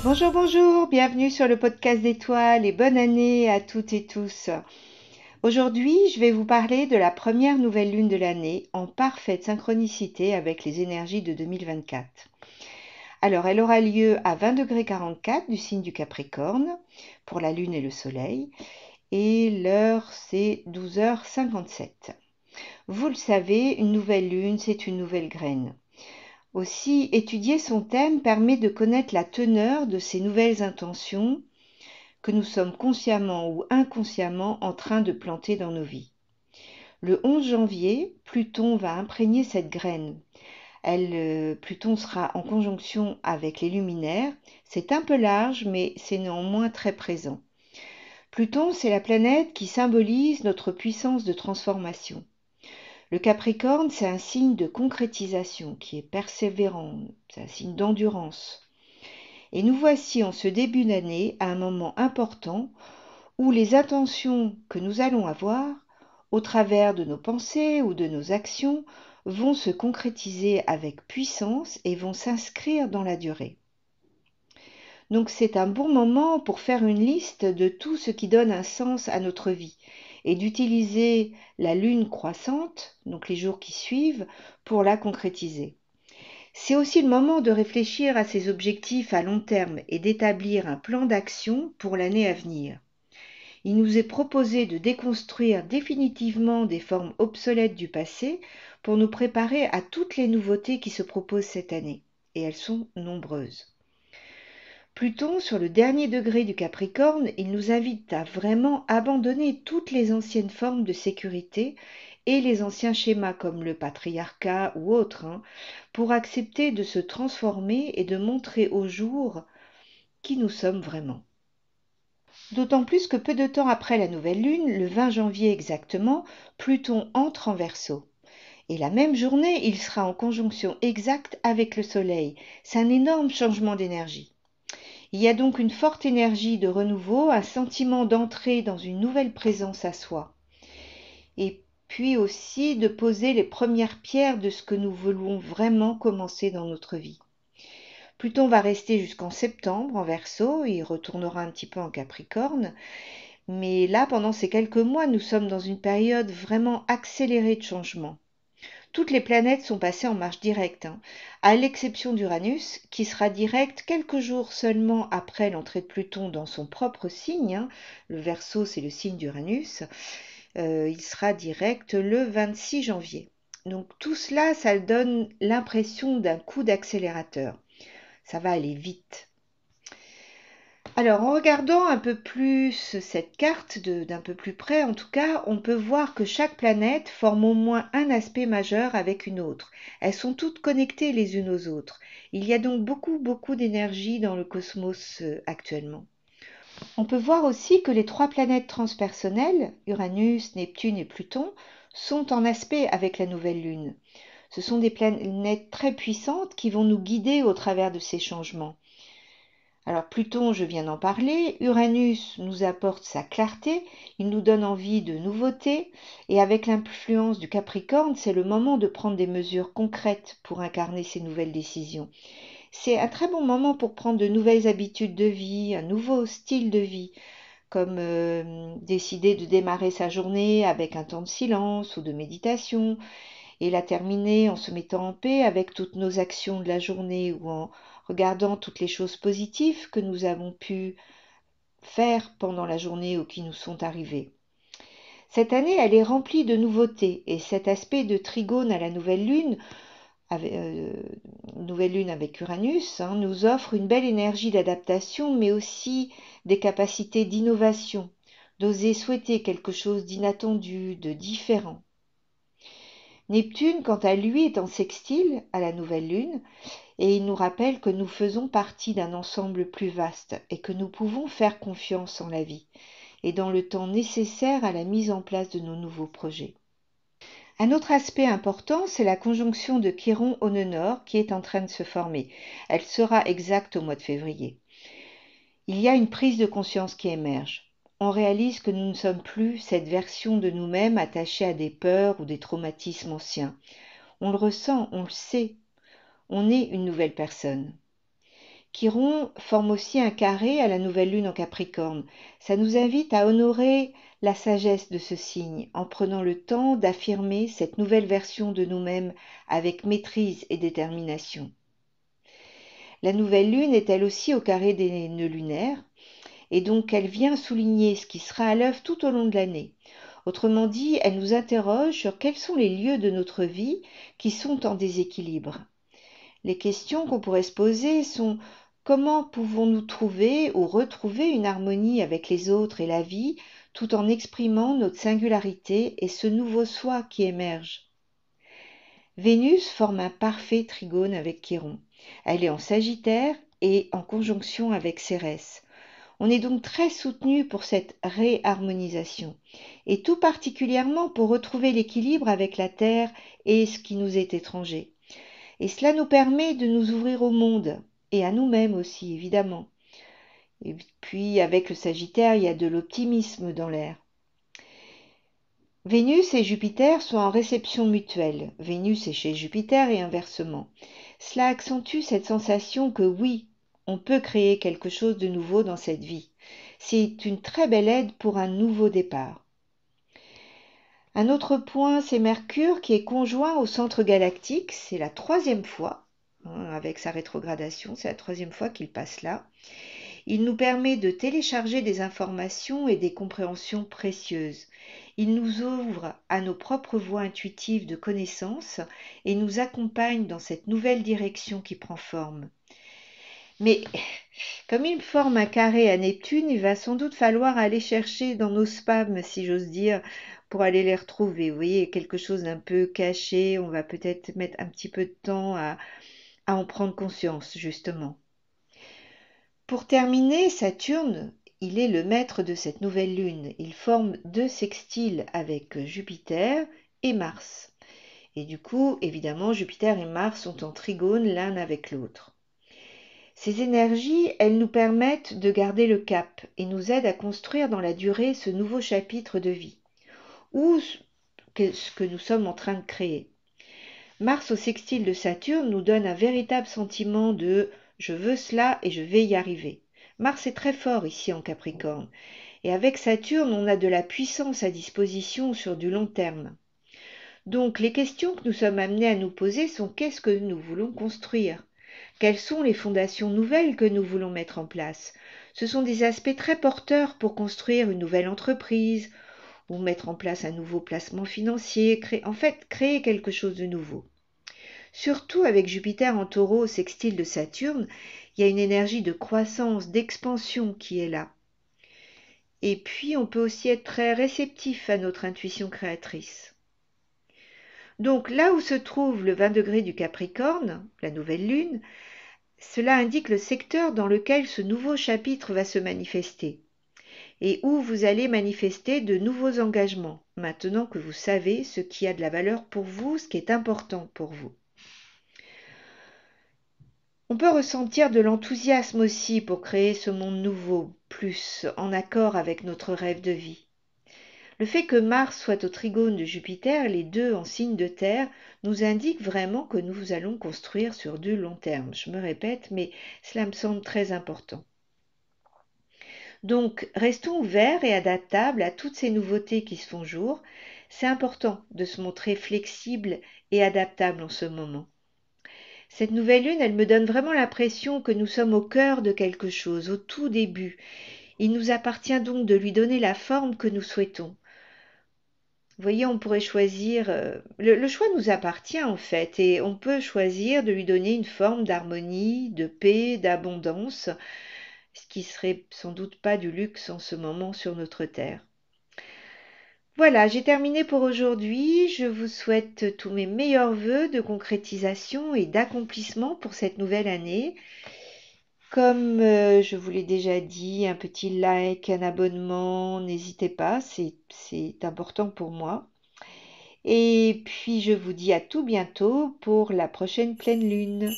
Bonjour, bonjour, bienvenue sur le podcast d'Étoiles et bonne année à toutes et tous. Aujourd'hui, je vais vous parler de la première nouvelle lune de l'année en parfaite synchronicité avec les énergies de 2024. Alors, elle aura lieu à 20,44 du signe du Capricorne pour la lune et le soleil et l'heure c'est 12h57. Vous le savez, une nouvelle lune, c'est une nouvelle graine. Aussi, étudier son thème permet de connaître la teneur de ces nouvelles intentions que nous sommes consciemment ou inconsciemment en train de planter dans nos vies. Le 11 janvier, Pluton va imprégner cette graine. Pluton sera en conjonction avec les luminaires. C'est un peu large, mais c'est néanmoins très présent. Pluton, c'est la planète qui symbolise notre puissance de transformation. Le Capricorne, c'est un signe de concrétisation qui est persévérant, c'est un signe d'endurance. Et nous voici en ce début d'année à un moment important où les intentions que nous allons avoir, au travers de nos pensées ou de nos actions, vont se concrétiser avec puissance et vont s'inscrire dans la durée. Donc c'est un bon moment pour faire une liste de tout ce qui donne un sens à notre vie et d'utiliser la lune croissante, donc les jours qui suivent, pour la concrétiser. C'est aussi le moment de réfléchir à ses objectifs à long terme et d'établir un plan d'action pour l'année à venir. Il nous est proposé de déconstruire définitivement des formes obsolètes du passé pour nous préparer à toutes les nouveautés qui se proposent cette année, et elles sont nombreuses. Pluton, sur le dernier degré du Capricorne, il nous invite à vraiment abandonner toutes les anciennes formes de sécurité et les anciens schémas comme le patriarcat ou autres, pour accepter de se transformer et de montrer au jour qui nous sommes vraiment. D'autant plus que peu de temps après la nouvelle lune, le 20 janvier exactement, Pluton entre en Verseau. Et la même journée, il sera en conjonction exacte avec le Soleil. C'est un énorme changement d'énergie. Il y a donc une forte énergie de renouveau, un sentiment d'entrer dans une nouvelle présence à soi. Et puis aussi de poser les premières pierres de ce que nous voulons vraiment commencer dans notre vie. Pluton va rester jusqu'en septembre en Verseau, il retournera un petit peu en Capricorne, mais là, pendant ces quelques mois, nous sommes dans une période vraiment accélérée de changement. Toutes les planètes sont passées en marche directe, à l'exception d'Uranus, qui sera direct quelques jours seulement après l'entrée de Pluton dans son propre signe. Le Verseau, c'est le signe d'Uranus. Il sera direct le 26 janvier. Donc tout cela, ça donne l'impression d'un coup d'accélérateur. Ça va aller vite. Alors, en regardant un peu plus cette carte d'un peu plus près, en tout cas, on peut voir que chaque planète forme au moins un aspect majeur avec une autre. Elles sont toutes connectées les unes aux autres. Il y a donc beaucoup d'énergie dans le cosmos actuellement. On peut voir aussi que les trois planètes transpersonnelles, Uranus, Neptune et Pluton, sont en aspect avec la nouvelle Lune. Ce sont des planètes très puissantes qui vont nous guider au travers de ces changements. Alors Pluton, je viens d'en parler, Uranus nous apporte sa clarté, il nous donne envie de nouveautés, et avec l'influence du Capricorne, c'est le moment de prendre des mesures concrètes pour incarner ces nouvelles décisions. C'est un très bon moment pour prendre de nouvelles habitudes de vie, un nouveau style de vie, comme décider de démarrer sa journée avec un temps de silence ou de méditation, et la terminer en se mettant en paix avec toutes nos actions de la journée ou en regardant toutes les choses positives que nous avons pu faire pendant la journée ou qui nous sont arrivées. Cette année, elle est remplie de nouveautés et cet aspect de trigone à la nouvelle lune avec Uranus, nous offre une belle énergie d'adaptation mais aussi des capacités d'innovation, d'oser souhaiter quelque chose d'inattendu, de différent. Neptune, quant à lui, est en sextile à la nouvelle lune et il nous rappelle que nous faisons partie d'un ensemble plus vaste et que nous pouvons faire confiance en la vie et dans le temps nécessaire à la mise en place de nos nouveaux projets. Un autre aspect important, c'est la conjonction de Chiron au nœud nord qui est en train de se former. Elle sera exacte au mois de février. Il y a une prise de conscience qui émerge. On réalise que nous ne sommes plus cette version de nous-mêmes attachée à des peurs ou des traumatismes anciens. On le ressent, on le sait. On est une nouvelle personne. Chiron forme aussi un carré à la nouvelle lune en Capricorne. Ça nous invite à honorer la sagesse de ce signe en prenant le temps d'affirmer cette nouvelle version de nous-mêmes avec maîtrise et détermination. La nouvelle lune est elle aussi au carré des nœuds lunaires et donc elle vient souligner ce qui sera à l'œuvre tout au long de l'année. Autrement dit, elle nous interroge sur quels sont les lieux de notre vie qui sont en déséquilibre. Les questions qu'on pourrait se poser sont: comment pouvons-nous trouver ou retrouver une harmonie avec les autres et la vie, tout en exprimant notre singularité et ce nouveau soi qui émerge? Vénus forme un parfait trigone avec Chiron. Elle est en Sagittaire et en conjonction avec Cérès. On est donc très soutenu pour cette réharmonisation, et tout particulièrement pour retrouver l'équilibre avec la Terre et ce qui nous est étranger. Et cela nous permet de nous ouvrir au monde, et à nous-mêmes aussi, évidemment. Et puis, avec le Sagittaire, il y a de l'optimisme dans l'air. Vénus et Jupiter sont en réception mutuelle. Vénus est chez Jupiter et inversement. Cela accentue cette sensation que oui, on peut créer quelque chose de nouveau dans cette vie. C'est une très belle aide pour un nouveau départ. Un autre point, c'est Mercure qui est conjoint au centre galactique. C'est la 3e fois, avec sa rétrogradation, c'est la 3e fois qu'il passe là. Il nous permet de télécharger des informations et des compréhensions précieuses. Il nous ouvre à nos propres voies intuitives de connaissances et nous accompagne dans cette nouvelle direction qui prend forme. Mais comme il forme un carré à Neptune, il va sans doute falloir aller chercher dans nos spams, si j'ose dire, pour aller les retrouver. Vous voyez, quelque chose d'un peu caché, on va peut-être mettre un petit peu de temps à en prendre conscience, justement. Pour terminer, Saturne, il est le maître de cette nouvelle lune. Il forme 2 sextiles avec Jupiter et Mars. Et du coup, évidemment, Jupiter et Mars sont en trigone l'un avec l'autre. Ces énergies, elles nous permettent de garder le cap et nous aident à construire dans la durée ce nouveau chapitre de vie, ou ce que nous sommes en train de créer. Mars au sextile de Saturne nous donne un véritable sentiment de « je veux cela et je vais y arriver ». Mars est très fort ici en Capricorne, et avec Saturne, on a de la puissance à disposition sur du long terme. Donc les questions que nous sommes amenés à nous poser sont: qu'est-ce que nous voulons construire? Quelles sont les fondations nouvelles que nous voulons mettre en place? Ce sont des aspects très porteurs pour construire une nouvelle entreprise ou mettre en place un nouveau placement financier, créer quelque chose de nouveau. Surtout avec Jupiter en Taureau au sextile de Saturne, il y a une énergie de croissance, d'expansion qui est là. Et puis on peut aussi être très réceptif à notre intuition créatrice. Donc là où se trouve le 20 degrés du Capricorne, la nouvelle lune, cela indique le secteur dans lequel ce nouveau chapitre va se manifester et où vous allez manifester de nouveaux engagements, maintenant que vous savez ce qui a de la valeur pour vous, ce qui est important pour vous. On peut ressentir de l'enthousiasme aussi pour créer ce monde nouveau, plus en accord avec notre rêve de vie. Le fait que Mars soit au trigone de Jupiter, les deux en signe de terre, nous indique vraiment que nous allons construire sur du long terme. Je me répète, mais cela me semble très important. Donc, restons ouverts et adaptables à toutes ces nouveautés qui se font jour. C'est important de se montrer flexible et adaptable en ce moment. Cette nouvelle lune, elle me donne vraiment l'impression que nous sommes au cœur de quelque chose, au tout début. Il nous appartient donc de lui donner la forme que nous souhaitons. Vous voyez, on pourrait choisir, le choix nous appartient en fait, et on peut choisir de lui donner une forme d'harmonie, de paix, d'abondance, ce qui serait sans doute pas du luxe en ce moment sur notre terre. Voilà, j'ai terminé pour aujourd'hui. Je vous souhaite tous mes meilleurs vœux de concrétisation et d'accomplissement pour cette nouvelle année. Comme je vous l'ai déjà dit, un petit like, un abonnement, n'hésitez pas, c'est important pour moi. Et puis je vous dis à tout bientôt pour la prochaine pleine lune.